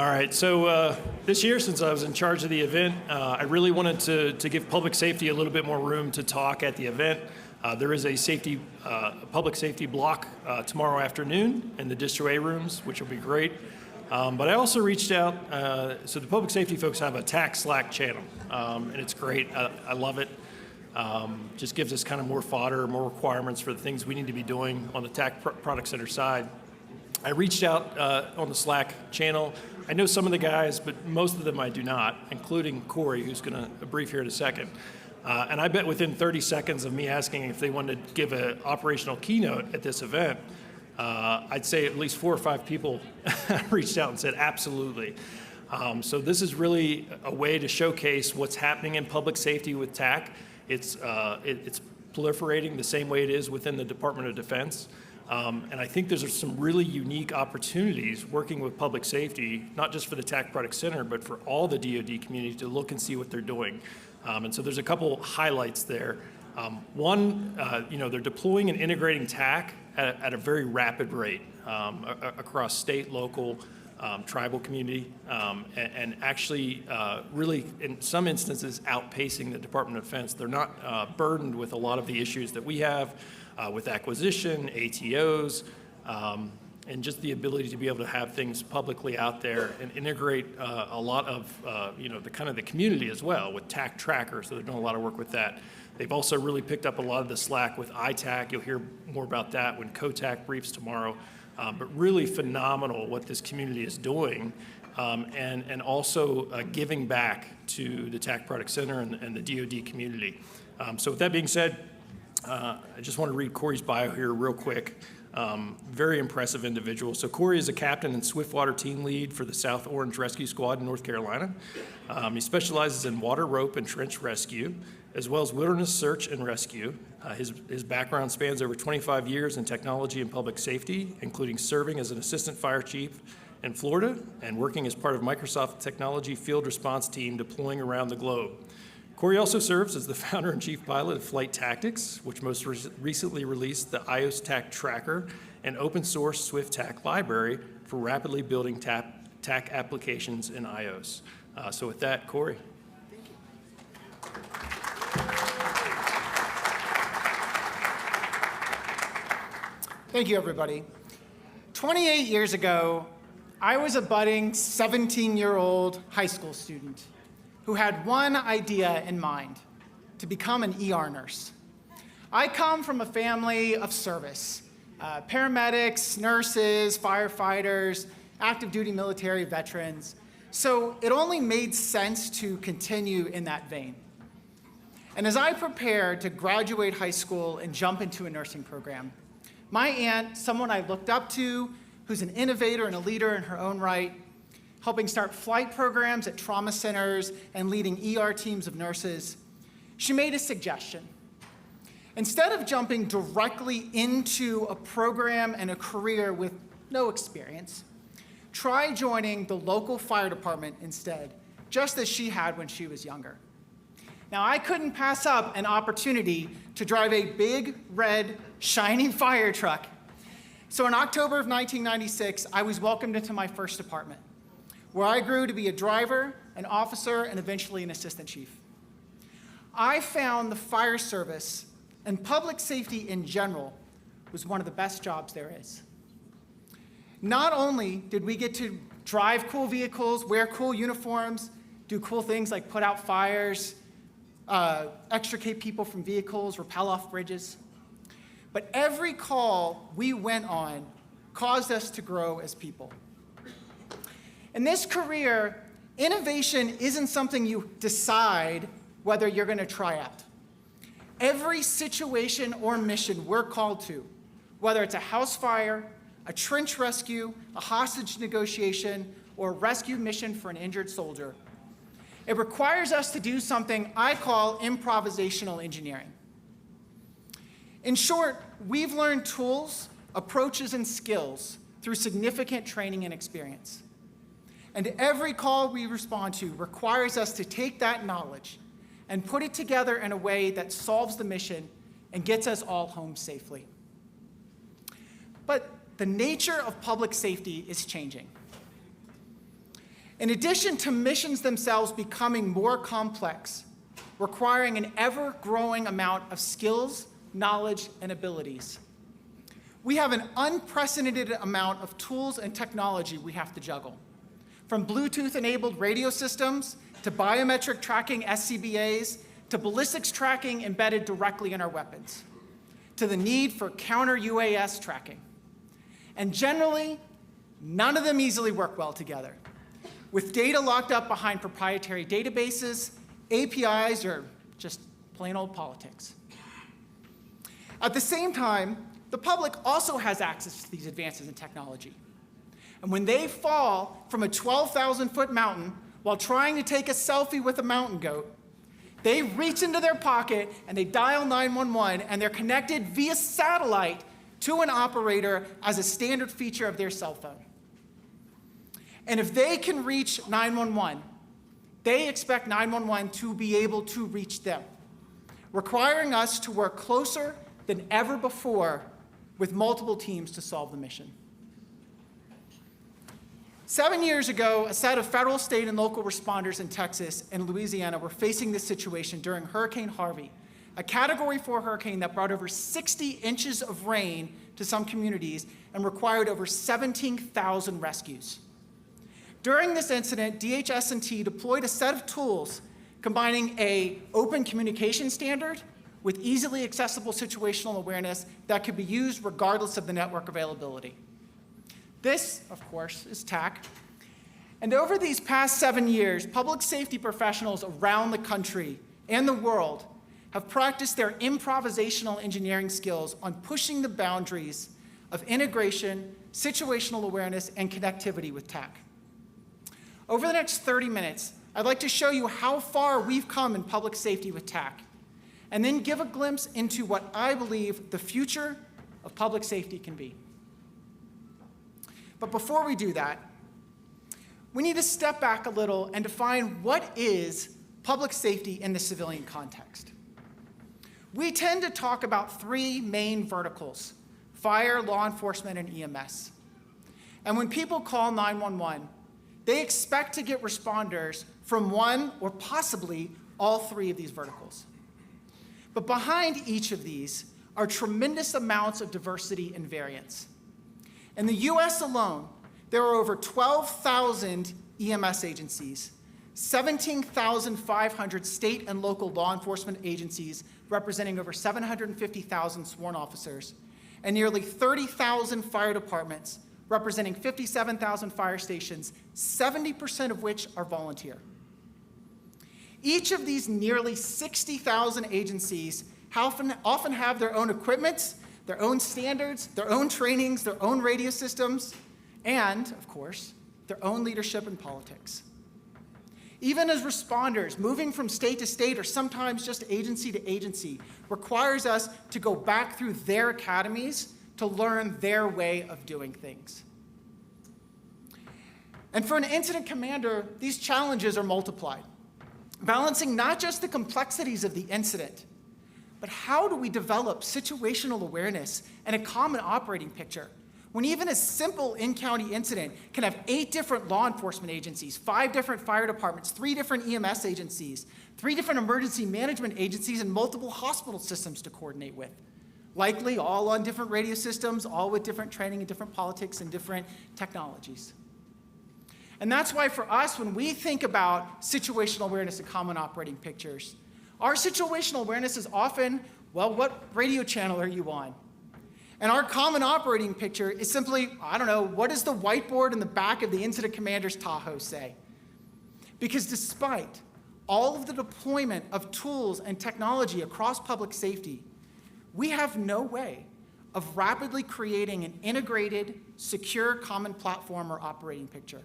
All right, so this year, since I was in charge of the event, I really wanted to give public safety a little bit more room to talk at the event. There is a public safety block tomorrow afternoon in the Distro A rooms, which will be great. But I also reached out, so the public safety folks have a TAK Slack channel, and it's great. I love it. Just gives us kind of more fodder, more requirements for the things we need to be doing on the TAK Product Center side. I reached out on the Slack channel. I know some of the guys, but most of them I do not, including Cory, who's going to brief here in a second. And I bet within 30 seconds of me asking if they wanted to give an operational keynote at this event, I'd say at least 4 or 5 people reached out and said, absolutely. So this is really a way to showcase what's happening in public safety with TAK. It's proliferating the same way it is within the Department of Defense. And I think there's some really unique opportunities working with public safety, not just for the TAK Product Center, but for all the DoD community to look and see what they're doing. And so there's a couple highlights there. One, they're deploying and integrating TAK at a very rapid rate across state, local, tribal community, and actually really, in some instances, outpacing the Department of Defense. They're not burdened with a lot of the issues that we have with acquisition, ATOs, and just the ability to be able to have things publicly out there and integrate a lot of the community as well with TAK Tracker, so they're doing a lot of work with that. They've also really picked up a lot of the slack with ITAC. You'll hear more about that when COTAC briefs tomorrow. But really phenomenal what this community is doing, and also giving back to the TAK Product Center and the DoD community. So with that being said, I just want to read Cory's bio here real quick. Very impressive individual. So Cory is a captain and swiftwater team lead for the South Orange Rescue Squad in North Carolina. He specializes in water, rope, and trench rescue, as well as wilderness search and rescue. His background spans over 25 years in technology and public safety, including serving as an assistant fire chief in Florida and working as part of Microsoft Technology Field Response Team deploying around the globe. Cory also serves as the founder and chief pilot of Flight Tactics, which most recently released the iOS TAK Tracker and open source Swift TAK library for rapidly building TAK applications in iOS. So with that, Cory. Thank you, everybody. 28 years ago, I was a budding 17-year-old high school student who had one idea in mind: to become an ER nurse. I come from a family of service, paramedics, nurses, firefighters, active duty military veterans, so it only made sense to continue in that vein. And as I prepared to graduate high school and jump into a nursing program, my aunt, someone I looked up to, who's an innovator and a leader in her own right, helping start flight programs at trauma centers and leading ER teams of nurses, she made a suggestion. Instead of jumping directly into a program and a career with no experience, try joining the local fire department instead, just as she had when she was younger. Now, I couldn't pass up an opportunity to drive a big, red, shiny fire truck. So in October of 1996, I was welcomed into my first department, where I grew to be a driver, an officer, and eventually an assistant chief. I found the fire service and public safety in general was one of the best jobs there is. Not only did we get to drive cool vehicles, wear cool uniforms, do cool things like put out fires, extricate people from vehicles, rappel off bridges, but every call we went on caused us to grow as people. In this career, innovation isn't something you decide whether you're going to try out. Every situation or mission we're called to, whether it's a house fire, a trench rescue, a hostage negotiation, or a rescue mission for an injured soldier, it requires us to do something I call improvisational engineering. In short, we've learned tools, approaches, and skills through significant training and experience. And every call we respond to requires us to take that knowledge and put it together in a way that solves the mission and gets us all home safely. But the nature of public safety is changing. In addition to missions themselves becoming more complex, requiring an ever-growing amount of skills, knowledge, and abilities, we have an unprecedented amount of tools and technology we have to juggle. From Bluetooth-enabled radio systems, to biometric tracking SCBAs, to ballistics tracking embedded directly in our weapons, to the need for counter-UAS tracking. And generally, none of them easily work well together. With data locked up behind proprietary databases, APIs, or just plain old politics. At the same time, the public also has access to these advances in technology. And when they fall from a 12,000-foot mountain while trying to take a selfie with a mountain goat, they reach into their pocket and they dial 911, and they're connected via satellite to an operator as a standard feature of their cell phone. And if they can reach 911, they expect 911 to be able to reach them, requiring us to work closer than ever before with multiple teams to solve the mission. 7 years ago, a set of federal, state, and local responders in Texas and Louisiana were facing this situation during Hurricane Harvey, a Category 4 hurricane that brought over 60 inches of rain to some communities and required over 17,000 rescues. During this incident, DHS&T deployed a set of tools combining an open communication standard with easily accessible situational awareness that could be used regardless of the network availability. This, of course, is TAK. And over these past 7 years, public safety professionals around the country and the world have practiced their improvisational engineering skills on pushing the boundaries of integration, situational awareness, and connectivity with TAK. Over the next 30 minutes, I'd like to show you how far we've come in public safety with TAK, and then give a glimpse into what I believe the future of public safety can be. But before we do that, we need to step back a little and define what is public safety in the civilian context. We tend to talk about three main verticals: fire, law enforcement, and EMS. And when people call 911, they expect to get responders from one or possibly all three of these verticals. But behind each of these are tremendous amounts of diversity and variance. In the US alone, there are over 12,000 EMS agencies, 17,500 state and local law enforcement agencies representing over 750,000 sworn officers, and nearly 30,000 fire departments representing 57,000 fire stations, 70% of which are volunteer. Each of these nearly 60,000 agencies often have their own equipment, their own standards, their own trainings, their own radio systems, and, of course, their own leadership and politics. Even as responders, moving from state to state or sometimes just agency to agency requires us to go back through their academies to learn their way of doing things. And for an incident commander, these challenges are multiplied, balancing not just the complexities of the incident, but how do we develop situational awareness and a common operating picture when even a simple in-county incident can have 8 different law enforcement agencies, 5 different fire departments, 3 different EMS agencies, 3 different emergency management agencies, and multiple hospital systems to coordinate with, likely all on different radio systems, all with different training and different politics and different technologies. And that's why for us, when we think about situational awareness and common operating pictures, our situational awareness is often, well, what radio channel are you on? And our common operating picture is simply, I don't know, what does the whiteboard in the back of the incident commander's Tahoe say? Because despite all of the deployment of tools and technology across public safety, we have no way of rapidly creating an integrated, secure, common platform or operating picture.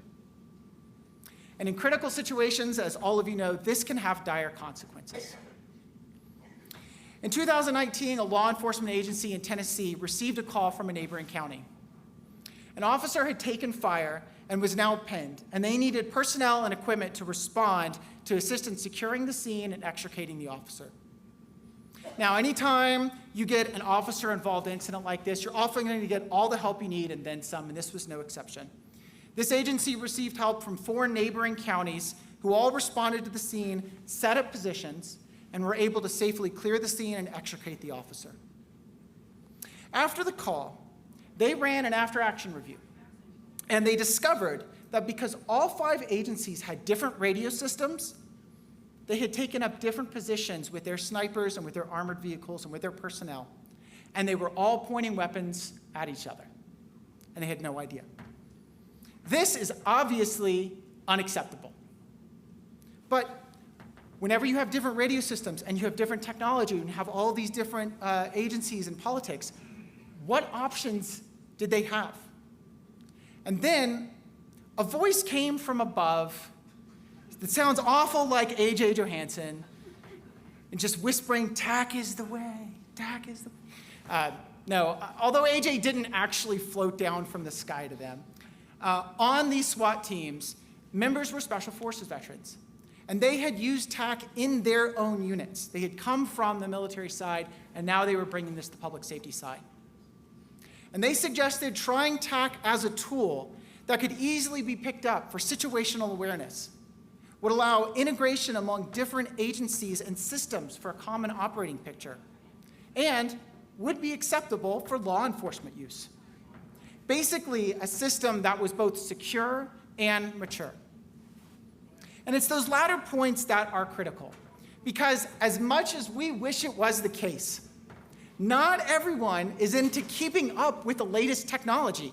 And in critical situations, as all of you know, this can have dire consequences. In 2019, a law enforcement agency in Tennessee received a call from a neighboring county. An officer had taken fire and was now pinned, and they needed personnel and equipment to respond to assist in securing the scene and extricating the officer. Now, anytime you get an officer involved in an incident like this, you're often going to get all the help you need and then some, and this was no exception. This agency received help from 4 neighboring counties who all responded to the scene, set up positions, and were able to safely clear the scene and extricate the officer. After the call, they ran an after-action review, and they discovered that because all 5 agencies had different radio systems, they had taken up different positions with their snipers and with their armored vehicles and with their personnel, and they were all pointing weapons at each other, and they had no idea. This is obviously unacceptable. But whenever you have different radio systems and you have different technology and you have all these different agencies and politics, what options did they have? And then a voice came from above that sounds awful like A.J. Johansson and just whispering, "TAK is the way, TAK is the way." No, although A.J. didn't actually float down from the sky to them. On these SWAT teams, members were Special Forces veterans, and they had used TAK in their own units. They had come from the military side, and now they were bringing this to the public safety side. And they suggested trying TAK as a tool that could easily be picked up for situational awareness, would allow integration among different agencies and systems for a common operating picture, and would be acceptable for law enforcement use. Basically, a system that was both secure and mature. And it's those latter points that are critical, because as much as we wish it was the case, not everyone is into keeping up with the latest technology.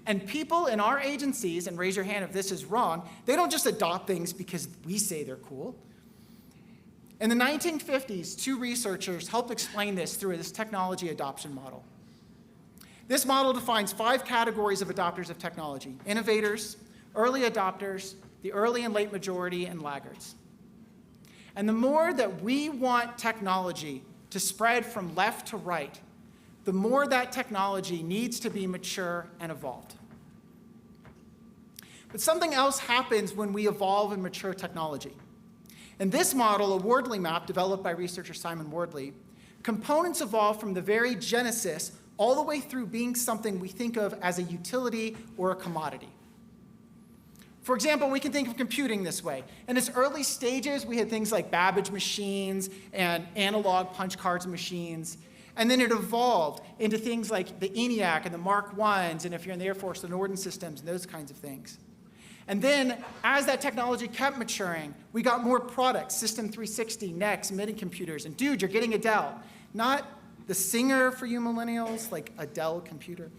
And people in our agencies, and raise your hand if this is wrong, they don't just adopt things because we say they're cool. In the 1950s, 2 researchers helped explain this through this technology adoption model. This model defines 5 categories of adopters of technology: innovators, early adopters, the early and late majority, and laggards. And the more that we want technology to spread from left to right, the more that technology needs to be mature and evolved. But something else happens when we evolve and mature technology. In this model, a Wardley map developed by researcher Simon Wardley, components evolve from the very genesis all the way through being something we think of as a utility or a commodity. For example, we can think of computing this way. In its early stages, we had things like Babbage machines and analog punch cards machines. And then it evolved into things like the ENIAC and the Mark Is, and if you're in the Air Force, the Norden systems and those kinds of things. And then, as that technology kept maturing, we got more products: System 360, NEX, mini computers. And dude, you're getting a Dell. Not the Singer for you millennials, like a Dell computer.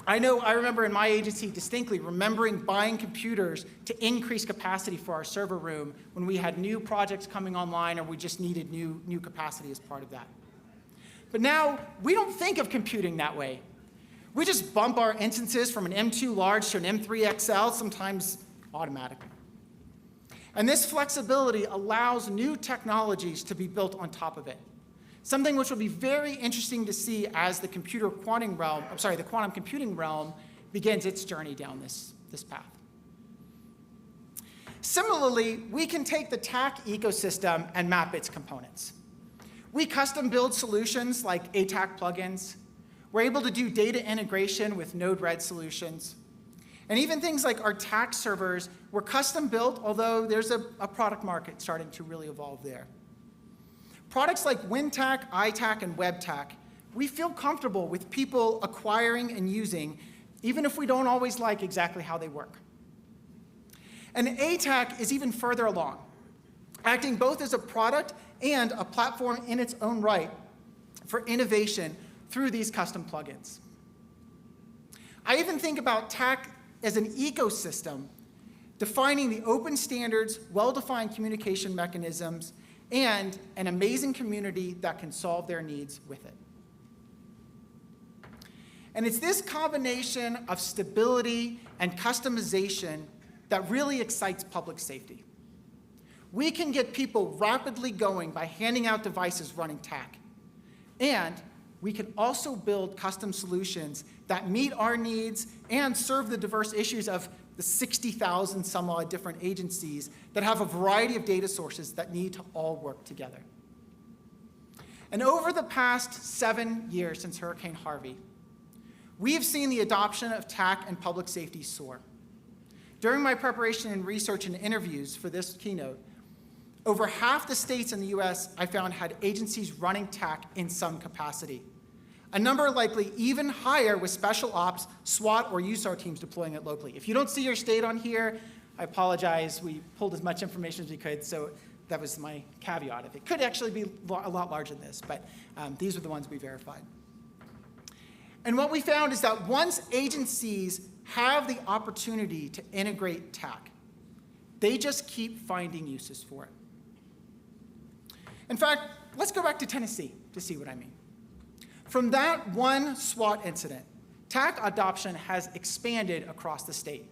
I remember in my agency distinctly remembering buying computers to increase capacity for our server room when we had new projects coming online or we just needed new capacity as part of that. But now, we don't think of computing that way. We just bump our instances from an M2 large to an M3 XL, sometimes automatically. And this flexibility allows new technologies to be built on top of it. Something which will be very interesting to see as the quantum computing realm begins its journey down this path. Similarly, we can take the TAK ecosystem and map its components. We custom build solutions like ATAK plugins. We're able to do data integration with Node-RED solutions. And even things like our TAK servers were custom built, although there's a product market starting to really evolve there. Products like WinTAK, iTAK, and WebTAK, we feel comfortable with people acquiring and using, even if we don't always like exactly how they work. And ATAK is even further along, acting both as a product and a platform in its own right for innovation through these custom plugins. I even think about TAK as an ecosystem, defining the open standards, well-defined communication mechanisms, and an amazing community that can solve their needs with it. And it's this combination of stability and customization that really excites public safety. We can get people rapidly going by handing out devices running TAK. And we can also build custom solutions that meet our needs and serve the diverse issues of the 60,000 some odd different agencies that have a variety of data sources that need to all work together. And over the past 7 years since Hurricane Harvey, we have seen the adoption of TAK and public safety soar. During my preparation and research and interviews for this keynote, over half the states in the US I found had agencies running TAK in some capacity. A number likely even higher with special ops, SWAT, or USAR teams deploying it locally. If you don't see your state on here, I apologize. We pulled as much information as we could, so that was my caveat. It could actually be a lot larger than this, but these are the ones we verified. And what we found is that once agencies have the opportunity to integrate TAK, they just keep finding uses for it. In fact, let's go back to Tennessee to see what I mean. From that one SWAT incident, TAK adoption has expanded across the state.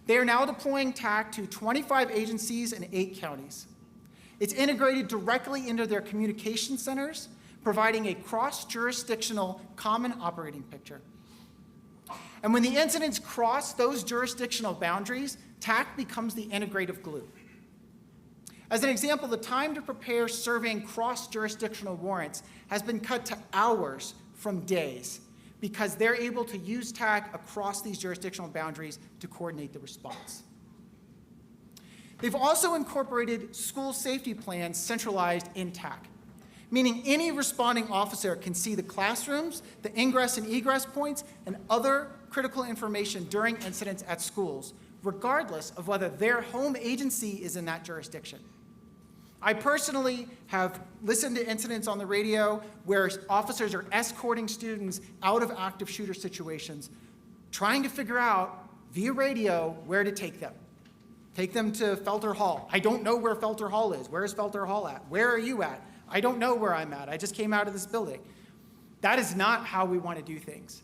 They are now deploying TAK to 25 agencies in 8 counties. It's integrated directly into their communication centers, providing a cross-jurisdictional common operating picture. And when the incidents cross those jurisdictional boundaries, TAK becomes the integrative glue. As an example, the time to prepare serving cross-jurisdictional warrants has been cut to hours from days because they're able to use TAK across these jurisdictional boundaries to coordinate the response. They've also incorporated school safety plans centralized in TAK, meaning any responding officer can see the classrooms, the ingress and egress points, and other critical information during incidents at schools, regardless of whether their home agency is in that jurisdiction. I personally have listened to incidents on the radio where officers are escorting students out of active shooter situations, trying to figure out via radio where to take them. Take them to Felter Hall. I don't know where Felter Hall is. Where is Felter Hall at? Where are you at? I don't know where I'm at. I just came out of this building. That is not how we want to do things.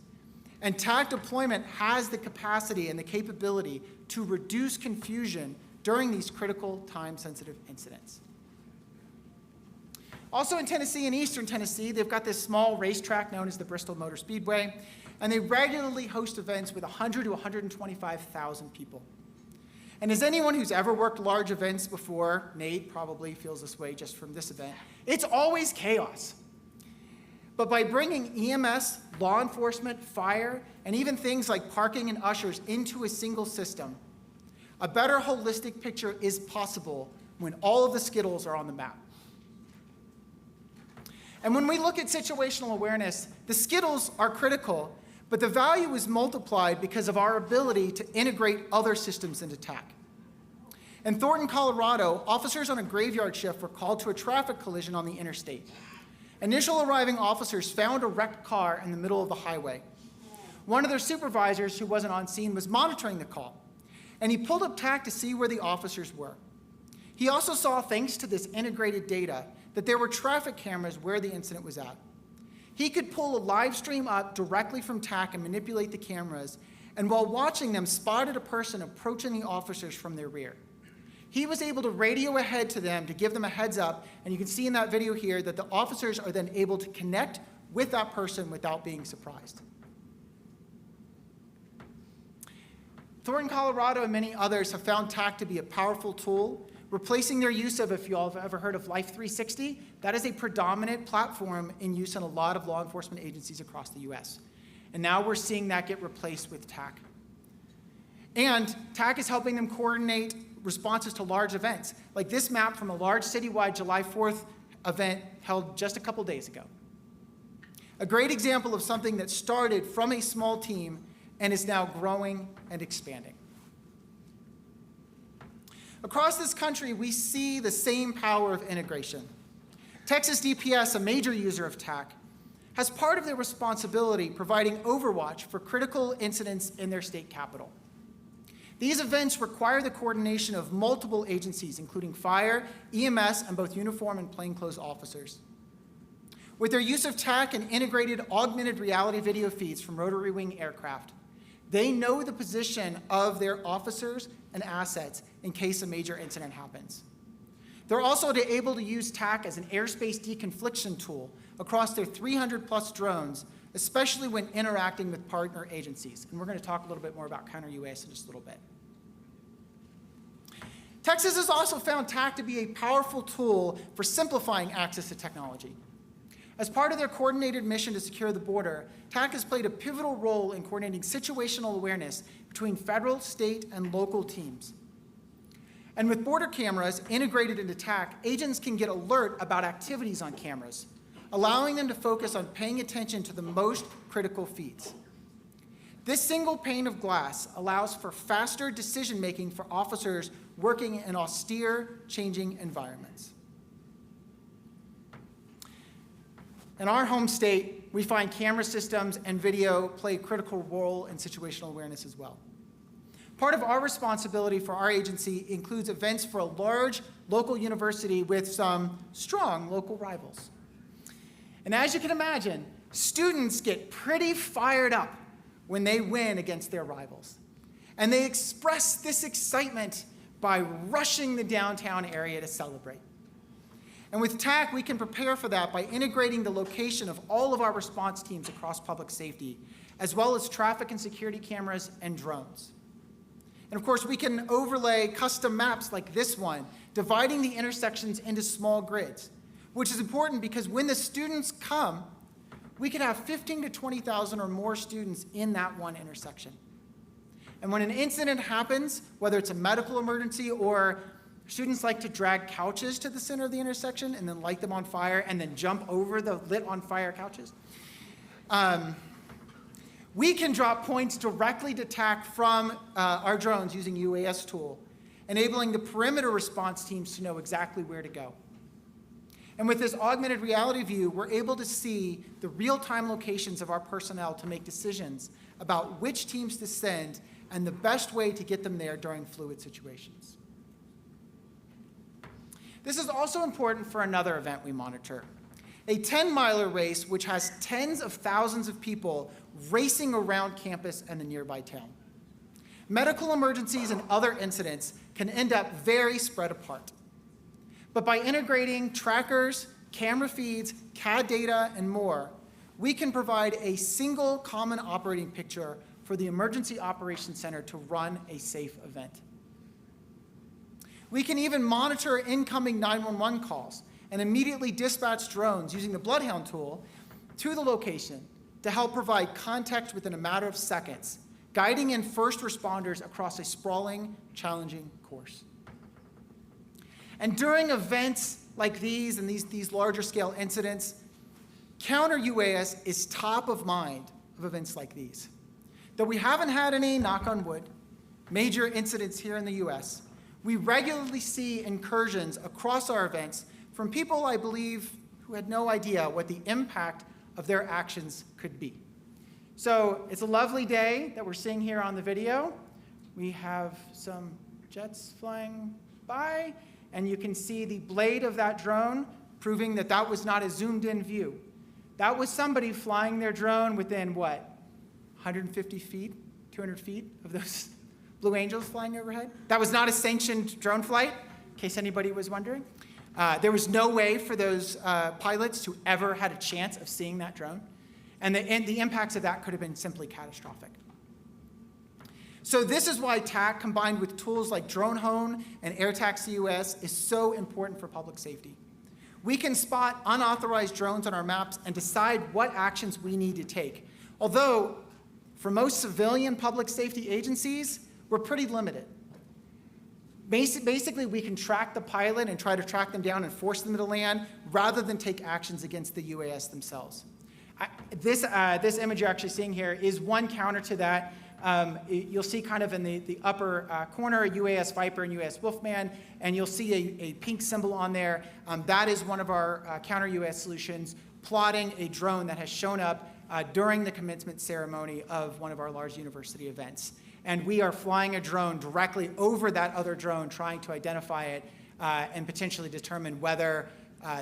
And TAK deployment has the capacity and the capability to reduce confusion during these critical time-sensitive incidents. Also in Tennessee and eastern Tennessee, they've got this small racetrack known as the Bristol Motor Speedway, and they regularly host events with 100 to 125,000 people. And as anyone who's ever worked large events before, Nate probably feels this way just from this event, it's always chaos. But by bringing EMS, law enforcement, fire, and even things like parking and ushers into a single system, a better holistic picture is possible when all of the Skittles are on the map. And when we look at situational awareness, the Skittles are critical, but the value is multiplied because of our ability to integrate other systems into TAK. In Thornton, Colorado, officers on a graveyard shift were called to a traffic collision on the interstate. Initial arriving officers found a wrecked car in the middle of the highway. One of their supervisors, who wasn't on scene, was monitoring the call, and he pulled up TAK to see where the officers were. He also saw, thanks to this integrated data, that there were traffic cameras where the incident was at. He could pull a live stream up directly from TAK and manipulate the cameras, and while watching them, spotted a person approaching the officers from their rear. He was able to radio ahead to them to give them a heads up, and you can see in that video here that the officers are then able to connect with that person without being surprised. Thornton, Colorado, and many others have found TAK to be a powerful tool, replacing their use of, if you all have ever heard of Life 360, that is a predominant platform in use in a lot of law enforcement agencies across the US. And now we're seeing that get replaced with TAK. And TAK is helping them coordinate responses to large events, like this map from a large citywide July 4th event held just a couple days ago. A great example of something that started from a small team and is now growing and expanding. Across this country, we see the same power of integration. Texas DPS, a major user of TAK, has part of their responsibility providing overwatch for critical incidents in their state capital. These events require the coordination of multiple agencies, including fire, EMS, and both uniform and plainclothes officers. With their use of TAK and integrated augmented reality video feeds from rotary wing aircraft, they know the position of their officers and assets in case a major incident happens. They're also able to use TAK as an airspace deconfliction tool across their 300+ drones, especially when interacting with partner agencies. And we're going to talk a little bit more about counter-UAS in just a little bit. Texas has also found TAK to be a powerful tool for simplifying access to technology. As part of their coordinated mission to secure the border, TAK has played a pivotal role in coordinating situational awareness between federal, state, and local teams. And with border cameras integrated into TAK, agents can get alert about activities on cameras, allowing them to focus on paying attention to the most critical feeds. This single pane of glass allows for faster decision-making for officers working in austere, changing environments. In our home state, we find camera systems and video play a critical role in situational awareness as well. Part of our responsibility for our agency includes events for a large local university with some strong local rivals. And as you can imagine, students get pretty fired up when they win against their rivals. And they express this excitement by rushing the downtown area to celebrate. And with TAK, we can prepare for that by integrating the location of all of our response teams across public safety, as well as traffic and security cameras and drones. And of course, we can overlay custom maps like this one, dividing the intersections into small grids, which is important because when the students come, we could have 15 to 20,000 or more students in that one intersection. And when an incident happens, whether it's a medical emergency or students like to drag couches to the center of the intersection and then light them on fire and then jump over the lit on fire couches, we can drop points directly to TAK from our drones using UAS tool, enabling the perimeter response teams to know exactly where to go. And with this augmented reality view, we're able to see the real-time locations of our personnel to make decisions about which teams to send and the best way to get them there during fluid situations. This is also important for another event we monitor, a 10-miler race which has tens of thousands of people racing around campus and the nearby town. Medical emergencies and other incidents can end up very spread apart. But by integrating trackers, camera feeds, CAD data, and more, we can provide a single common operating picture for the Emergency Operations Center to run a safe event. We can even monitor incoming 911 calls and immediately dispatch drones using the Bloodhound tool to the location to help provide context within a matter of seconds, guiding in first responders across a sprawling, challenging course. And during events like these and these larger scale incidents, counter UAS is top of mind of events like these. Though we haven't had any, knock on wood, major incidents here in the US, we regularly see incursions across our events from people, I believe, who had no idea what the impact of their actions could be. So it's a lovely day that we're seeing here on the video. We have some jets flying by, and you can see the blade of that drone, proving that that was not a zoomed-in view. That was somebody flying their drone within, what, 150 feet, 200 feet of those Blue Angels flying overhead. That was not a sanctioned drone flight, in case anybody was wondering. There was no way for those pilots to ever had a chance of seeing that drone. And the impacts of that could have been simply catastrophic. So this is why TAK, combined with tools like Drone Hone and AirTac CUS, is so important for public safety. We can spot unauthorized drones on our maps and decide what actions we need to take. Although, for most civilian public safety agencies, we're pretty limited. Basically, we can track the pilot and try to track them down and force them to land rather than take actions against the UAS themselves. This image you're actually seeing here is one counter to that. You'll see kind of in the upper corner, UAS Viper and UAS Wolfman, and you'll see a pink symbol on there. That is one of our counter UAS solutions, plotting a drone that has shown up during the commencement ceremony of one of our large university events. And we are flying a drone directly over that other drone, trying to identify it and potentially determine whether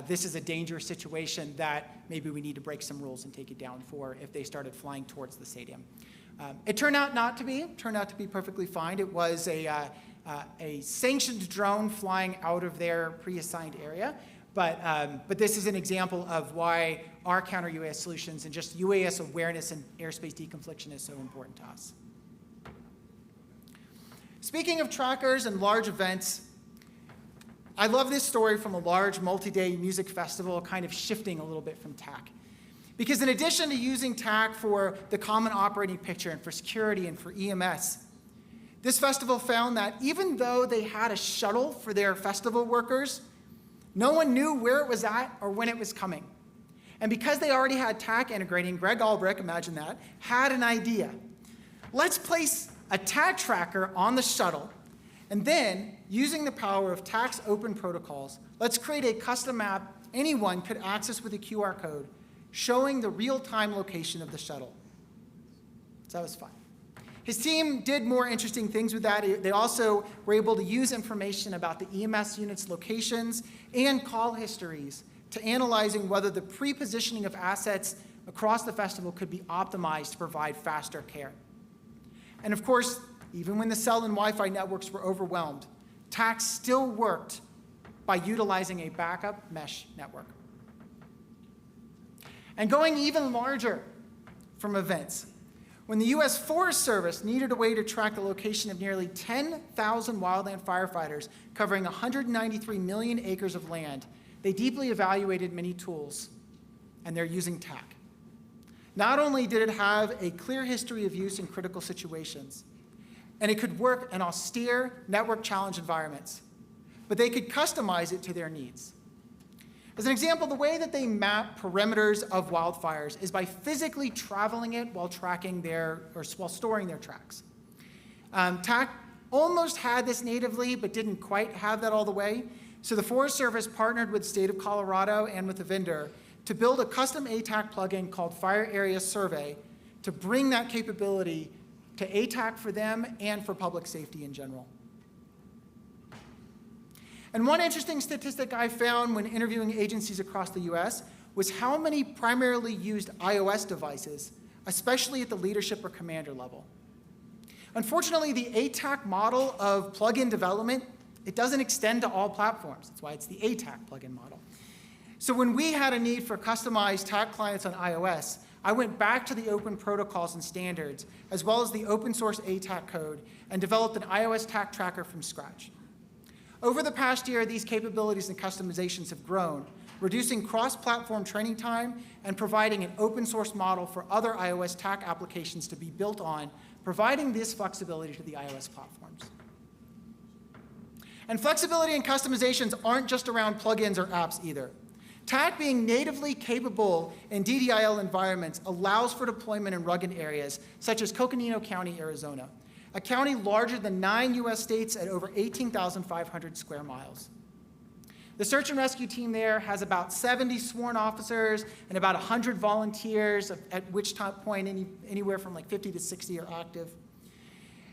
this is a dangerous situation that maybe we need to break some rules and take it down for if they started flying towards the stadium. It turned out not to be. It turned out to be perfectly fine. It was a sanctioned drone flying out of their pre-assigned area. But this is an example of why our counter-UAS solutions and just UAS awareness and airspace deconfliction is so important to us. Speaking of trackers and large events, I love this story from a large multi-day music festival, kind of shifting a little bit from TAK. Because in addition to using TAK for the common operating picture and for security and for EMS, this festival found that even though they had a shuttle for their festival workers, no one knew where it was at or when it was coming. And because they already had TAK integrating, Greg Albrecht, imagine that, had an idea. Let's place a TAK tracker on the shuttle, and then, using the power of TAK's open protocols, let's create a custom app anyone could access with a QR code showing the real-time location of the shuttle. So that was fun. His team did more interesting things with that. They also were able to use information about the EMS unit's locations and call histories to analyzing whether the pre-positioning of assets across the festival could be optimized to provide faster care. And of course, even when the cell and Wi-Fi networks were overwhelmed, TAK still worked by utilizing a backup mesh network. And going even larger from events, when the U.S. Forest Service needed a way to track the location of nearly 10,000 wildland firefighters covering 193 million acres of land, they deeply evaluated many tools, and they're using TAK. Not only did it have a clear history of use in critical situations, and it could work in austere network challenge environments, but they could customize it to their needs. As an example, the way that they map perimeters of wildfires is by physically traveling it while while storing their tracks. TAK almost had this natively, but didn't quite have that all the way. So the Forest Service partnered with the state of Colorado and with the vendor to build a custom ATAK plugin called Fire Area Survey to bring that capability to ATAK for them and for public safety in general. And one interesting statistic I found when interviewing agencies across the US was how many primarily used iOS devices, especially at the leadership or commander level. Unfortunately, the ATAK model of plugin development, it doesn't extend to all platforms. That's why it's the ATAK plugin model. So when we had a need for customized TAK clients on iOS, I went back to the open protocols and standards, as well as the open source ATAK code, and developed an iOS TAK tracker from scratch. Over the past year, these capabilities and customizations have grown, reducing cross-platform training time and providing an open source model for other iOS TAK applications to be built on, providing this flexibility to the iOS platforms. And flexibility and customizations aren't just around plugins or apps either. TAK being natively capable in DDIL environments allows for deployment in rugged areas, such as Coconino County, Arizona, a county larger than 9 US states at over 18,500 square miles. The search and rescue team there has about 70 sworn officers and about 100 volunteers, at which point anywhere from like 50 to 60 are active.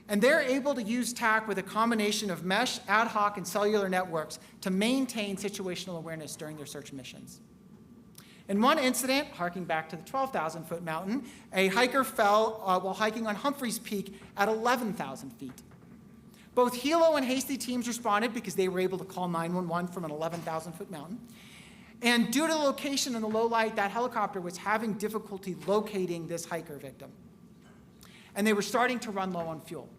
And they're able to use TAK with a combination of mesh, ad hoc, and cellular networks to maintain situational awareness during their search missions. In one incident, harking back to the 12,000-foot mountain, a hiker fell while hiking on Humphreys Peak at 11,000 feet. Both helo and hasty teams responded because they were able to call 911 from an 11,000-foot mountain. And due to the location and the low light, that helicopter was having difficulty locating this hiker victim. And they were starting to run low on fuel.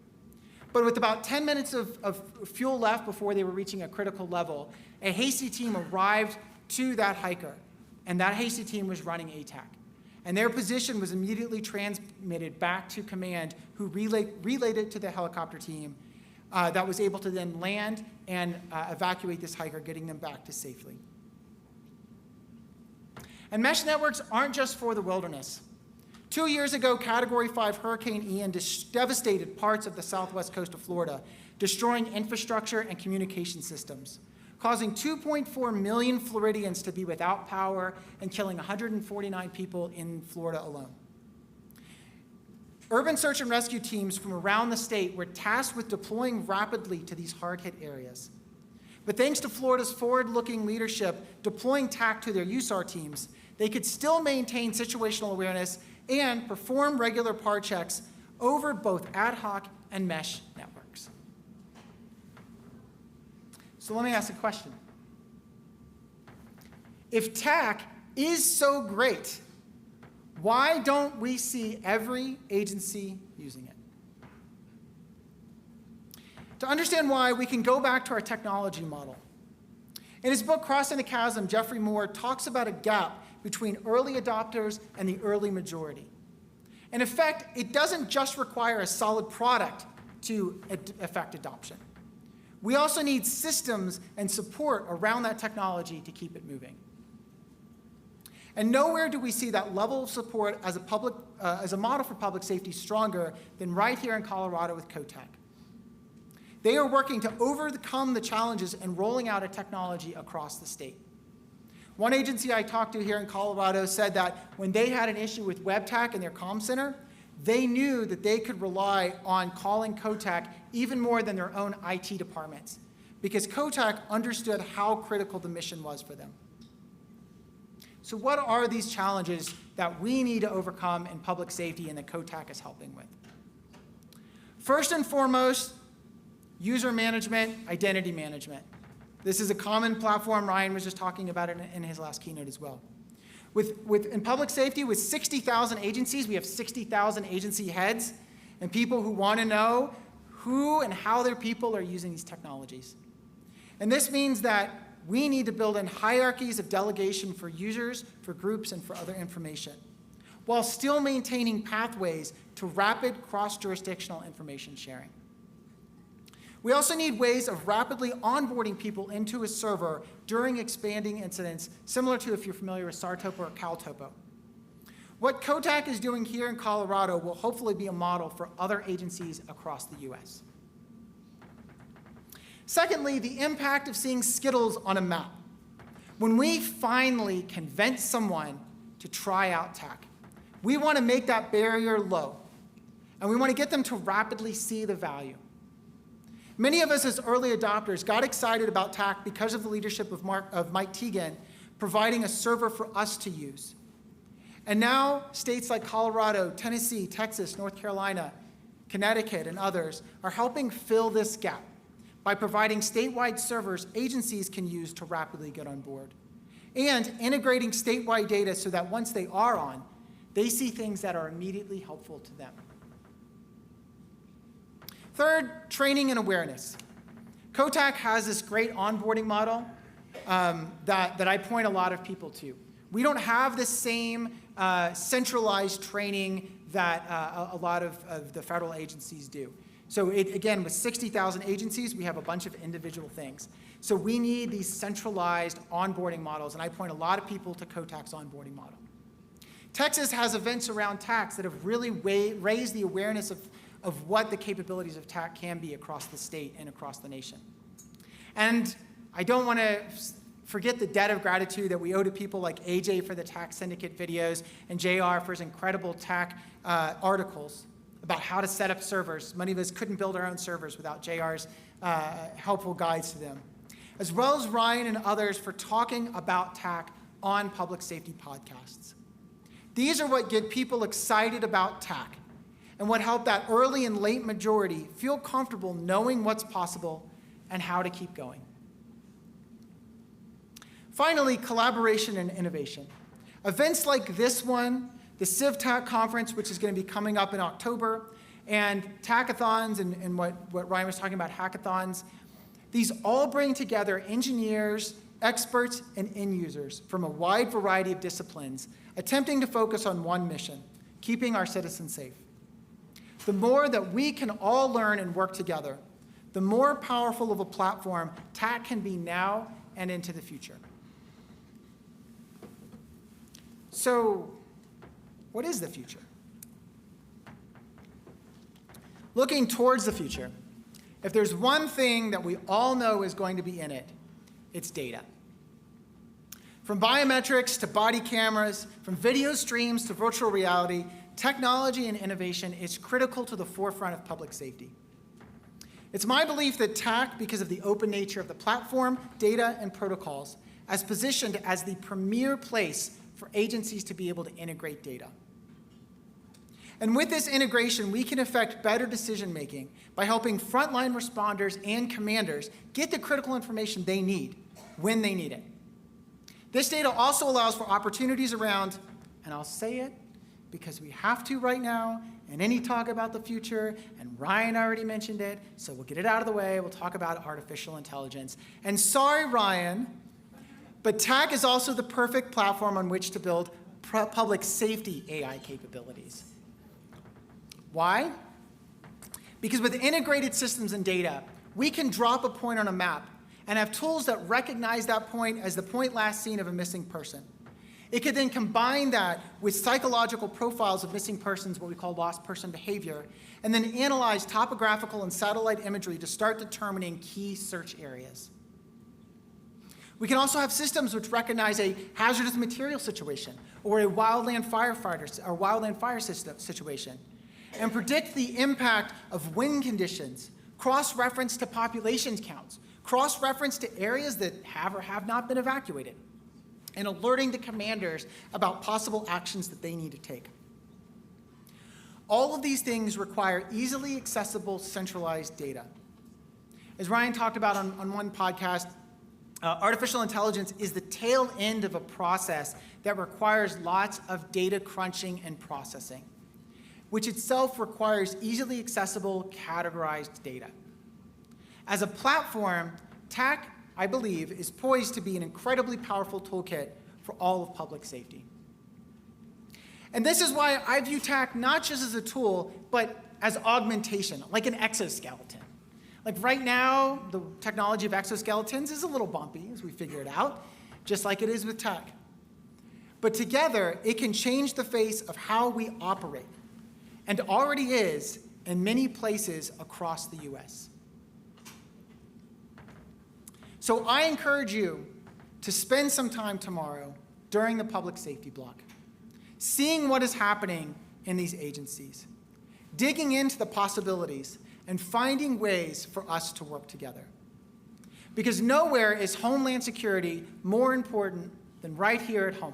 But with about 10 minutes of fuel left before they were reaching a critical level, a hasty team arrived to that hiker, and that hasty team was running ATAK. And their position was immediately transmitted back to command, who relayed it to the helicopter team that was able to then land and evacuate this hiker, getting them back to safely. And mesh networks aren't just for the wilderness. 2 years ago, Category 5 Hurricane Ian devastated parts of the southwest coast of Florida, destroying infrastructure and communication systems, causing 2.4 million Floridians to be without power and killing 149 people in Florida alone. Urban search and rescue teams from around the state were tasked with deploying rapidly to these hard-hit areas. But thanks to Florida's forward-looking leadership deploying TAK to their USAR teams, they could still maintain situational awareness and perform regular PAR checks over both ad hoc and mesh networks. So let me ask a question. If TAK is so great, why don't we see every agency using it? To understand why, we can go back to our technology model. In his book, Crossing the Chasm, Jeffrey Moore talks about a gap between early adopters and the early majority. In effect, it doesn't just require a solid product to affect adoption. We also need systems and support around that technology to keep it moving. And nowhere do we see that level of support as a model for public safety stronger than right here in Colorado with COTAK. They are working to overcome the challenges in rolling out a technology across the state. One agency I talked to here in Colorado said that when they had an issue with WebTAC in their comm center, they knew that they could rely on calling COTAK even more than their own IT departments, because COTAK understood how critical the mission was for them. So what are these challenges that we need to overcome in public safety and that COTAK is helping with? First and foremost, user management, identity management. This is a common platform. Ryan was just talking about it in his last keynote as well. In public safety, with 60,000 agencies, we have 60,000 agency heads and people who want to know who and how their people are using these technologies. And this means that we need to build in hierarchies of delegation for users, for groups, and for other information, while still maintaining pathways to rapid cross-jurisdictional information sharing. We also need ways of rapidly onboarding people into a server during expanding incidents, similar to if you're familiar with SARTOPO or CalTOPO. What COTAK is doing here in Colorado will hopefully be a model for other agencies across the US. Secondly, the impact of seeing Skittles on a map. When we finally convince someone to try out TAK, we want to make that barrier low, and we want to get them to rapidly see the value. Many of us as early adopters got excited about TAK because of the leadership of Mike Teagan providing a server for us to use. And now states like Colorado, Tennessee, Texas, North Carolina, Connecticut, and others are helping fill this gap by providing statewide servers agencies can use to rapidly get on board, and integrating statewide data so that once they are on, they see things that are immediately helpful to them. Third, training and awareness. COTAK has this great onboarding model that I point a lot of people to. We don't have the same centralized training that a lot of the federal agencies do. So again, with 60,000 agencies, we have a bunch of individual things. So we need these centralized onboarding models, and I point a lot of people to COTAK's onboarding model. Texas has events around TAKs that have really raised the awareness of what the capabilities of TAK can be across the state and across the nation. And I don't want to forget the debt of gratitude that we owe to people like AJ for the TAK Syndicate videos and JR for his incredible TAK articles about how to set up servers. Many of us couldn't build our own servers without JR's helpful guides to them, as well as Ryan and others for talking about TAK on public safety podcasts. These are what get people excited about TAK and what help that early and late majority feel comfortable knowing what's possible and how to keep going. Finally, collaboration and innovation. Events like this one, the CivTAK conference, which is going to be coming up in October, and TAKathons and what Ryan was talking about, hackathons, these all bring together engineers, experts, and end users from a wide variety of disciplines, attempting to focus on one mission, keeping our citizens safe. The more that we can all learn and work together, the more powerful of a platform TAK can be now and into the future. So, what is the future? Looking towards the future, if there's one thing that we all know is going to be in it, it's data. From biometrics to body cameras, from video streams to virtual reality, technology and innovation is critical to the forefront of public safety. It's my belief that TAK, because of the open nature of the platform, data, and protocols, is positioned as the premier place for agencies to be able to integrate data. And with this integration, we can affect better decision-making by helping frontline responders and commanders get the critical information they need when they need it. This data also allows for opportunities around, and I'll say it because we have to right now, and any talk about the future, and Ryan already mentioned it, so we'll get it out of the way. We'll talk about artificial intelligence. And sorry, Ryan, But TAK is also the perfect platform on which to build public safety AI capabilities. Why? Because with integrated systems and data, we can drop a point on a map and have tools that recognize that point as the point last seen of a missing person. It could then combine that with psychological profiles of missing persons, what we call lost person behavior, and then analyze topographical and satellite imagery to start determining key search areas. We can also have systems which recognize a hazardous material situation or a wildland fire situation and predict the impact of wind conditions, cross-reference to population counts, cross-reference to areas that have or have not been evacuated, and alerting the commanders about possible actions that they need to take. All of these things require easily accessible, centralized data. As Ryan talked about on one podcast, artificial intelligence is the tail end of a process that requires lots of data crunching and processing, which itself requires easily accessible, categorized data. As a platform, TAK, I believe, is poised to be an incredibly powerful toolkit for all of public safety. And this is why I view TAK not just as a tool, but as augmentation, like an exoskeleton. Like right now, the technology of exoskeletons is a little bumpy, as we figure it out, just like it is with TAK. But together, it can change the face of how we operate, and already is in many places across the US. So I encourage you to spend some time tomorrow during the public safety block, seeing what is happening in these agencies, digging into the possibilities, and finding ways for us to work together. Because nowhere is homeland security more important than right here at home.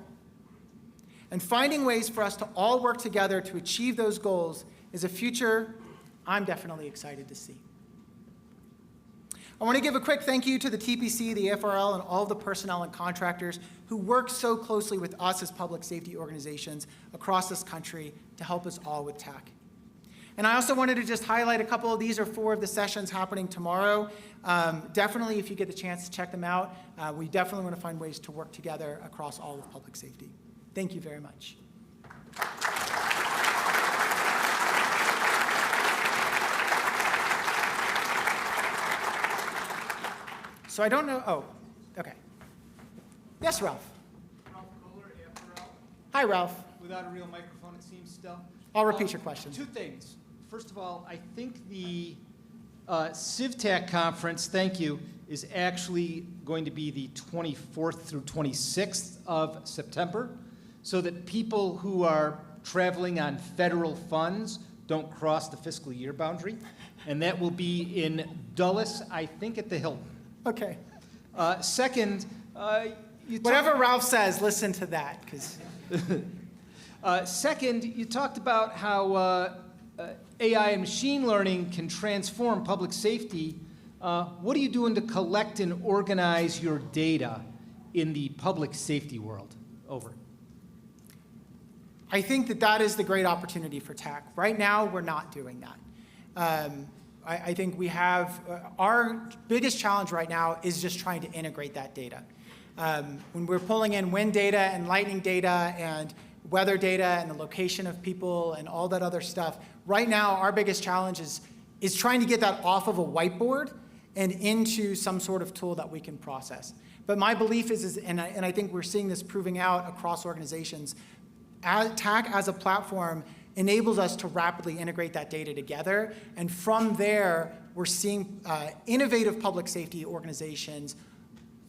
And finding ways for us to all work together to achieve those goals is a future I'm definitely excited to see. I want to give a quick thank you to the TPC, the AFRL, and all of the personnel and contractors who work so closely with us as public safety organizations across this country to help us all with TAK. And I also wanted to just highlight a couple of these are 4 of the sessions happening tomorrow. Definitely, if you get the chance to check them out, we definitely want to find ways to work together across all of public safety. Thank you very much. So I don't know, oh, okay. Yes, Ralph. Ralph Kohler, AFRL. Hi, Ralph. Without a real microphone, it seems still. I'll repeat your question. 2 things. First of all, I think the CivTAK conference, thank you, is actually going to be the 24th through 26th of September, so that people who are traveling on federal funds don't cross the fiscal year boundary. And that will be in Dulles, I think at the Hilton. Okay. Second, Whatever Ralph says, listen to that, because. Second, you talked about how AI and machine learning can transform public safety. What are you doing to collect and organize your data in the public safety world? Over. I think that that is the great opportunity for TAK. Right now, we're not doing that. I think we have, our biggest challenge right now is just trying to integrate that data. When we're pulling in wind data and lightning data and weather data and the location of people and all that other stuff, right now our biggest challenge is trying to get that off of a whiteboard and into some sort of tool that we can process. But my belief is and I think we're seeing this proving out across organizations, TAK as a platform enables us to rapidly integrate that data together. And from there, we're seeing innovative public safety organizations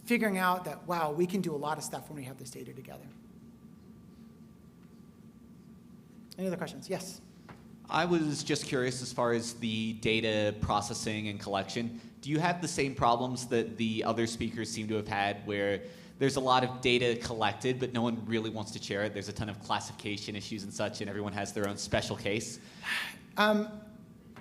figuring out that, wow, we can do a lot of stuff when we have this data together. Any other questions? Yes. I was just curious as far as the data processing and collection. Do you have the same problems that the other speakers seem to have had where there's a lot of data collected, but no one really wants to share it? There's a ton of classification issues and such, and everyone has their own special case.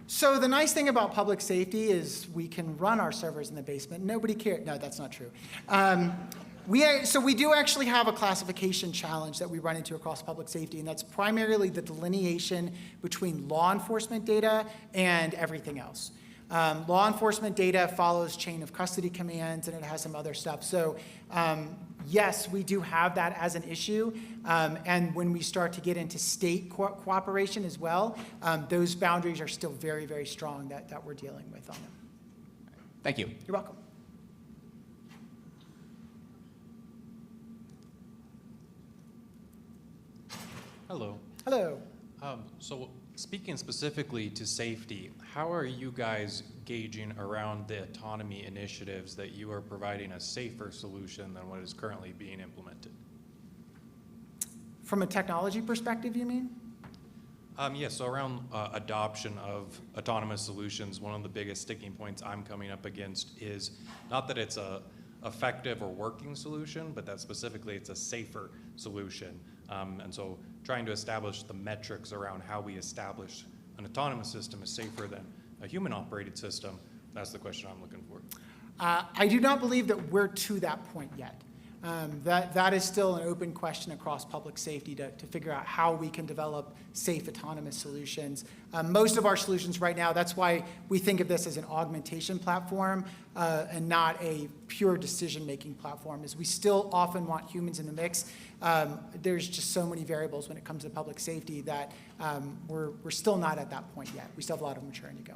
So the nice thing about public safety is we can run our servers in the basement. Nobody cares. No, that's not true. So we do actually have a classification challenge that we run into across public safety, and that's primarily the delineation between law enforcement data and everything else. Law enforcement data follows chain of custody commands, and it has some other stuff. So yes, we do have that as an issue. And when we start to get into state cooperation as well, those boundaries are still very, very strong that we're dealing with on them. Thank you. You're welcome. Hello. Hello. So speaking specifically to safety, how are you guys gauging around the autonomy initiatives that you are providing a safer solution than what is currently being implemented? From a technology perspective, you mean? Yes, so around adoption of autonomous solutions, one of the biggest sticking points I'm coming up against is not that it's a effective or working solution, but that specifically it's a safer solution. And so trying to establish the metrics around how we establish an autonomous system is safer than a human-operated system, that's the question I'm looking for. I do not believe that we're to that point yet. That is still an open question across public safety to figure out how we can develop safe autonomous solutions. Most of our solutions right now, that's why we think of this as an augmentation platform and not a pure decision-making platform, is we still often want humans in the mix. There's just so many variables when it comes to public safety that we're still not at that point yet. We still have a lot of maturing to go.